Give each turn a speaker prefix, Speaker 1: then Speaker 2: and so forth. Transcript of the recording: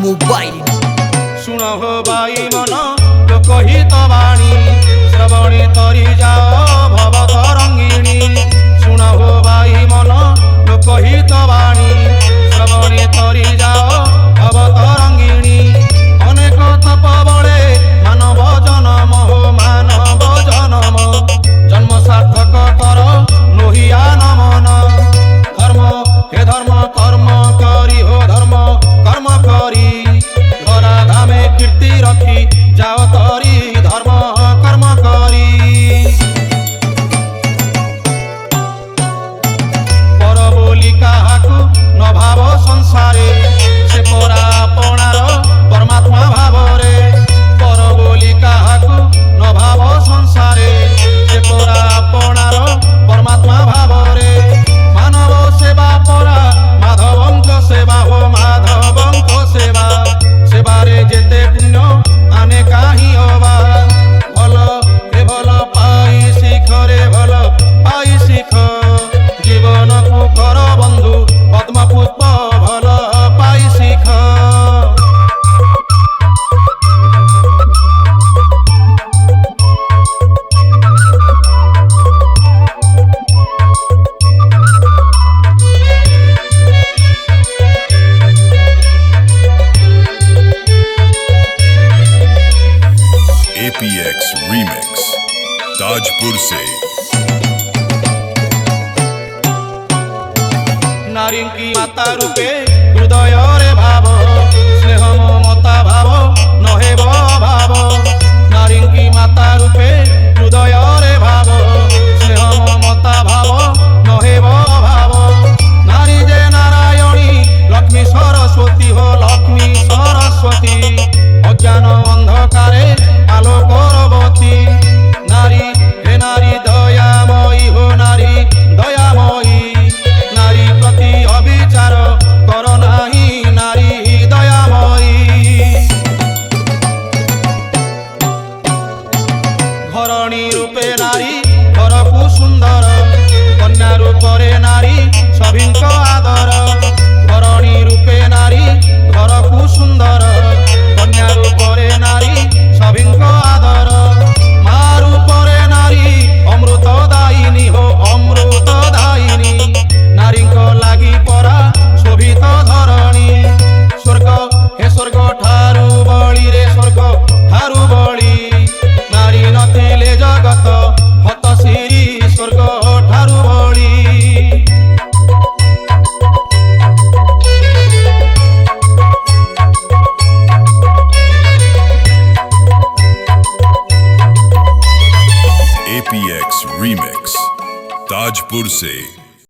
Speaker 1: Mobile.
Speaker 2: शुण हो by मन लोकहित वाणी श्रवणे तरी जाओ भव तरंगिणी। शुण हो बाई मन लोकहित वाणी श्रवणे तरी जाओ भव तरंगिणी। अनेक तप बळे मानव जन्म हो मानव जन्म जन्म सार्थक कर लोहिया नमन। धर्म हे धर्म कर्म करी हो धर्म कर्म करी धरा धामे कीर्ति रखी जाओ तरी धर्म कर्म करी। पर बोली काहाकु न भाव संसारे से परा अपनार परमात्मा भावरे। पर बोली काहाकु न भाव संसारे से परा अपनार परमात्मा भावरे। मानव सेवा परा माधवंक सेवा हो माधवंक सेवा सेवारे जेते पुण्य आने काही हवा। भल हे भल पाई शिख रे भल पाई शिख जीवन को कर बंधु पद्म पुष्प भल पाई शिख।
Speaker 3: APX Remix ताजपुर से।
Speaker 2: नारी की माता रूपे हृदय रे भाव स्नेह ममता भाव नहेब भाव। नारी की माता रूपे हृदय रे भाव स्नेह ममता भाव नहेब भाव। नारी जे नारायणी लक्ष्मी सरस्वती हो लक्ष्मी सरस्वती अज्ञान अंधकारे आलोकरवती। नारी हे नारी दयामयी हो नारी दयामयी नारी प्रति अविचार कर नाही नारी दयामयी। घरणी रूपे नारी घरकु सुंदर कन्या रूपरे नारी सभिंक आदर। घरणी रूपे नारी घरकु सुंदर कन्या रूपरे नारी सभिंक आदर। मा रूपरे नारी अमृत दायिनी हो अमृत दायिनी नारी लागि परा शोभित धरणी। स्वर्ग हे स्वर्ग ठारू बळी रे स्वर्ग ठारू बळी नारी नथिले जगत हतशिरी स्वर्ग ठारू बळी।
Speaker 3: APX Remix ताजपुर से।